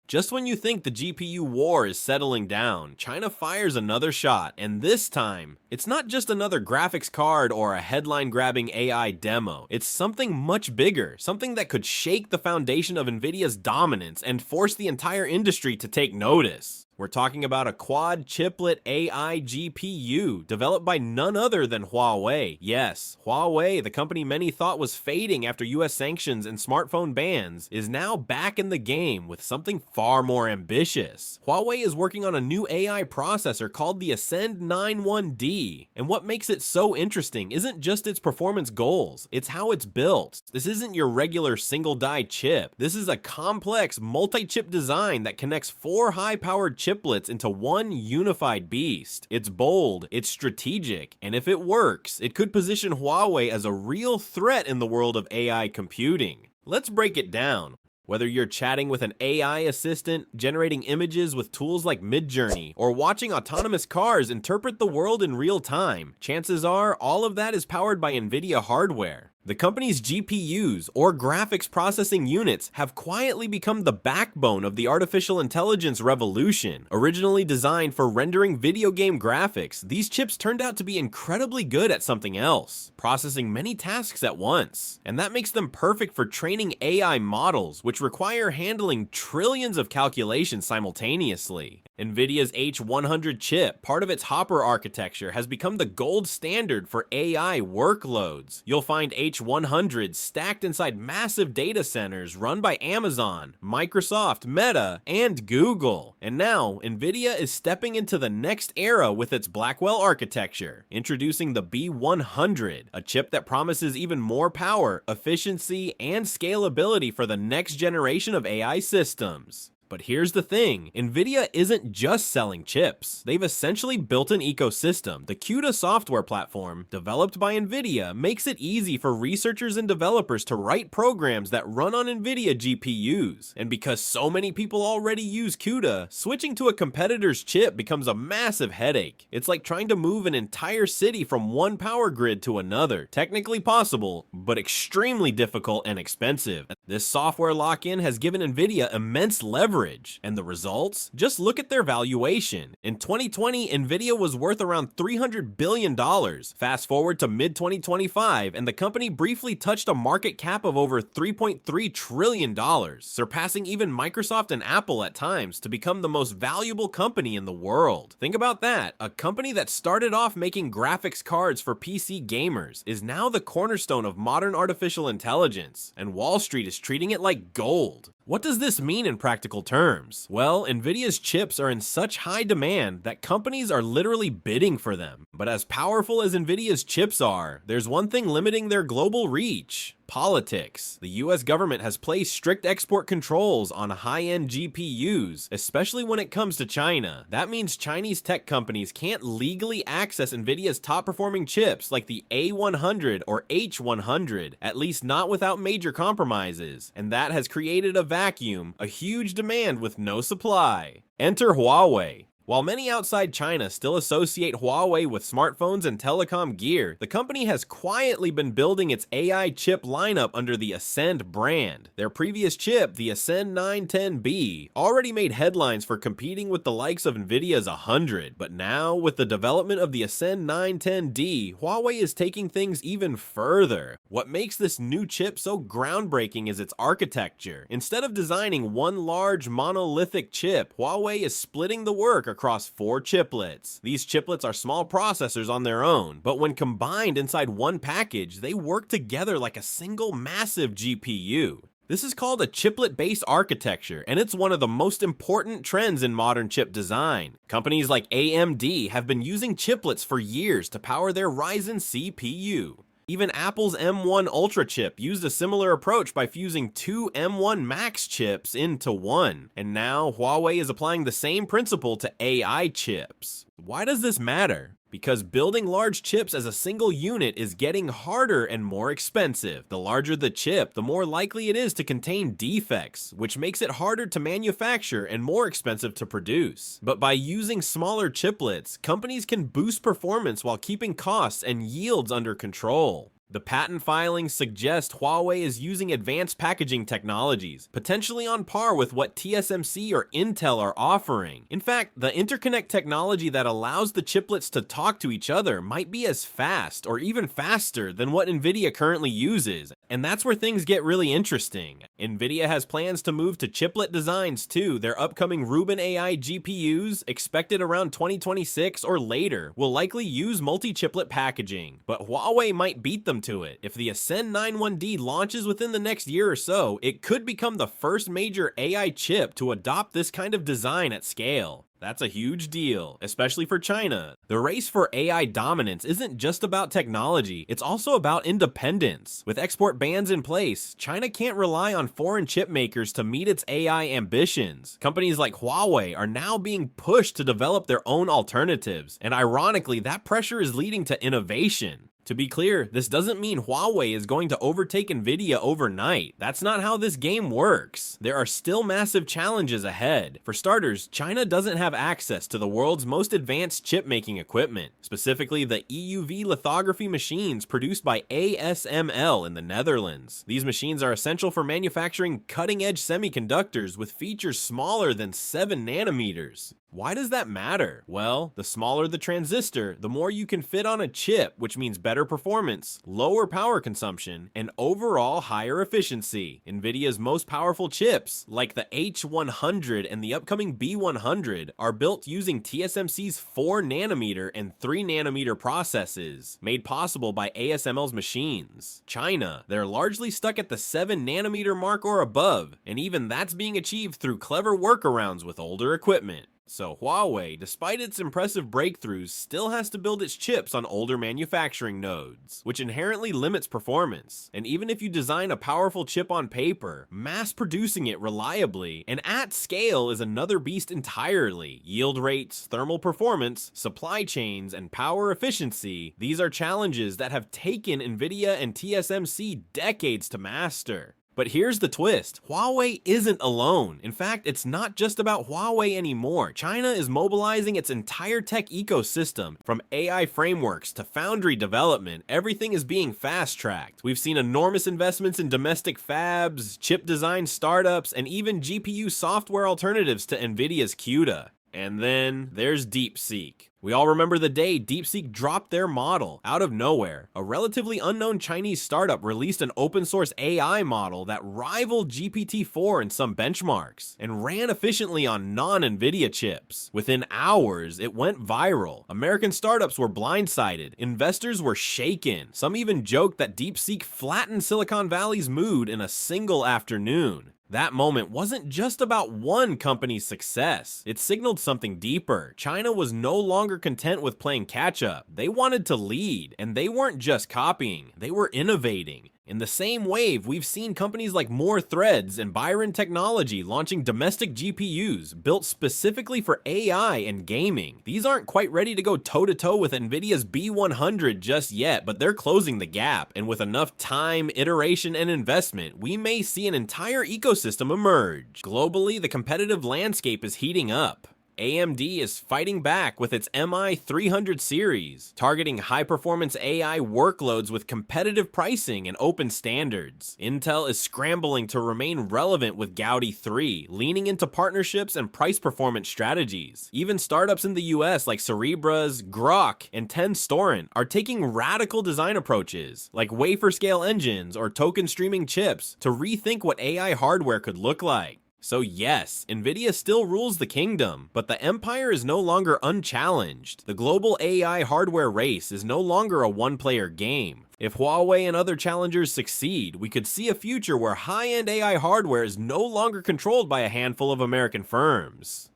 Just when you think the GPU war is settling down, China fires another shot, and this time, it's not just another graphics card or a headline-grabbing AI demo. It's something much bigger, something that could shake the foundation of Nvidia's dominance and force the entire industry to take notice. We're talking about a Quad-Chiplet AI GPU developed by none other than Huawei. Yes, Huawei, the company many thought was fading after US sanctions and smartphone bans, is now back in the game with something far more ambitious. Huawei is working on a new AI processor called the Ascend 91D, and what makes it so interesting isn't just its performance goals, it's how it's built. This isn't your regular single-die chip. This is a complex multi-chip design that connects 4 high-powered chiplets into one unified beast. It's bold, it's strategic, and if it works, it could position Huawei as a real threat in the world of AI computing. Let's break it down. Whether you're chatting with an AI assistant, generating images with tools like Midjourney, or watching autonomous cars interpret the world in real time, chances are all of that is powered by Nvidia hardware. The company's GPUs, or graphics processing units, have quietly become the backbone of the artificial intelligence revolution. Originally designed for rendering video game graphics, these chips turned out to be incredibly good at something else, processing many tasks at once. And that makes them perfect for training AI models, which require handling trillions of calculations simultaneously. Nvidia's H100 chip, part of its Hopper architecture, has become the gold standard for AI workloads. You'll find H100 stacked inside massive data centers run by Amazon, Microsoft, Meta, and Google. And now, Nvidia is stepping into the next era with its Blackwell architecture, introducing the B100, a chip that promises even more power, efficiency, and scalability for the next generation of AI systems. But here's the thing, Nvidia isn't just selling chips. They've essentially built an ecosystem. The CUDA software platform, developed by Nvidia, makes it easy for researchers and developers to write programs that run on Nvidia GPUs. And because so many people already use CUDA, switching to a competitor's chip becomes a massive headache. It's like trying to move an entire city from one power grid to another. Technically possible, but extremely difficult and expensive. This software lock-in has given Nvidia immense leverage. And the results? Just look at their valuation. In 2020, Nvidia was worth around $300 billion. Fast forward to mid-2025, and the company briefly touched a market cap of over $3.3 trillion, surpassing even Microsoft and Apple at times to become the most valuable company in the world. Think about that. A company that started off making graphics cards for PC gamers is now the cornerstone of modern artificial intelligence, and Wall Street is treating it like gold. What does this mean in practical terms? Well, Nvidia's chips are in such high demand that companies are literally bidding for them. But as powerful as Nvidia's chips are, there's one thing limiting their global reach: politics. The US government has placed strict export controls on high-end GPUs, especially when it comes to China. That means Chinese tech companies can't legally access Nvidia's top-performing chips like the A100 or H100, at least not without major compromises. And that has created a vacuum, a huge demand with no supply. Enter Huawei. While many outside China still associate Huawei with smartphones and telecom gear, the company has quietly been building its AI chip lineup under the Ascend brand. Their previous chip, the Ascend 910B, already made headlines for competing with the likes of Nvidia's 100, but now, with the development of the Ascend 910D, Huawei is taking things even further. What makes this new chip so groundbreaking is its architecture. Instead of designing one large monolithic chip, Huawei is splitting the work across 4 chiplets. These chiplets are small processors on their own, but when combined inside one package, they work together like a single massive GPU. This is called a chiplet-based architecture, and it's one of the most important trends in modern chip design. Companies like AMD have been using chiplets for years to power their Ryzen CPU. Even Apple's M1 Ultra chip used a similar approach by fusing 2 M1 Max chips into one. And now Huawei is applying the same principle to AI chips. Why does this matter? Because building large chips as a single unit is getting harder and more expensive. The larger the chip, the more likely it is to contain defects, which makes it harder to manufacture and more expensive to produce. But by using smaller chiplets, companies can boost performance while keeping costs and yields under control. The patent filings suggest Huawei is using advanced packaging technologies, potentially on par with what TSMC or Intel are offering. In fact, the interconnect technology that allows the chiplets to talk to each other might be as fast or even faster than what Nvidia currently uses. And that's where things get really interesting. Nvidia has plans to move to chiplet designs too. Their upcoming Rubin AI GPUs, expected around 2026 or later, will likely use multi-chiplet packaging. But Huawei might beat them to it. If the Ascend 91D launches within the next year or so, it could become the first major AI chip to adopt this kind of design at scale. That's a huge deal, especially for China. The race for AI dominance isn't just about technology, it's also about independence. With export bans in place, China can't rely on foreign chip makers to meet its AI ambitions. Companies like Huawei are now being pushed to develop their own alternatives, and ironically, that pressure is leading to innovation. To be clear, this doesn't mean Huawei is going to overtake Nvidia overnight. That's not how this game works. There are still massive challenges ahead. For starters, China doesn't have access to the world's most advanced chip-making equipment, specifically the EUV lithography machines produced by ASML in the Netherlands. These machines are essential for manufacturing cutting-edge semiconductors with features smaller than 7 nanometers. Why does that matter? Well, the smaller the transistor, the more you can fit on a chip, which means better performance, lower power consumption, and overall higher efficiency. Nvidia's most powerful chips, like the H100 and the upcoming B100, are built using TSMC's 4 nanometer and 3 nanometer processes, made possible by ASML's machines. China, they're largely stuck at the 7 nanometer mark or above, and even that's being achieved through clever workarounds with older equipment. So Huawei, despite its impressive breakthroughs, still has to build its chips on older manufacturing nodes, which inherently limits performance. And even if you design a powerful chip on paper, mass producing it reliably and at scale is another beast entirely. Yield rates, thermal performance, supply chains, and power efficiency, these are challenges that have taken Nvidia and TSMC decades to master. But here's the twist, Huawei isn't alone. In fact, it's not just about Huawei anymore. China is mobilizing its entire tech ecosystem. From AI frameworks to foundry development, everything is being fast-tracked. We've seen enormous investments in domestic fabs, chip design startups, and even GPU software alternatives to Nvidia's CUDA. And then there's DeepSeek. We all remember the day DeepSeek dropped their model out of nowhere. A relatively unknown Chinese startup released an open source AI model that rivaled GPT-4 in some benchmarks and ran efficiently on non-Nvidia chips. Within hours, it went viral. American startups were blindsided. Investors were shaken. Some even joked that DeepSeek flattened Silicon Valley's mood in a single afternoon. That moment wasn't just about one company's success. It signaled something deeper. China was no longer content with playing catch-up. They wanted to lead, and they weren't just copying, they were innovating. In the same wave, we've seen companies like More Threads and Biren Technology launching domestic GPUs built specifically for AI and gaming. These aren't quite ready to go toe-to-toe with Nvidia's B100 just yet, but they're closing the gap, and with enough time, iteration, and investment, we may see an entire ecosystem emerge. Globally, the competitive landscape is heating up. AMD is fighting back with its MI300 series, targeting high-performance AI workloads with competitive pricing and open standards. Intel is scrambling to remain relevant with Gaudi 3, leaning into partnerships and price-performance strategies. Even startups in the US like Cerebras, Grok, and Tenstorrent are taking radical design approaches, like wafer-scale engines or token streaming chips, to rethink what AI hardware could look like. So yes, Nvidia still rules the kingdom, but the empire is no longer unchallenged. The global AI hardware race is no longer a one-player game. If Huawei and other challengers succeed, we could see a future where high-end AI hardware is no longer controlled by a handful of American firms.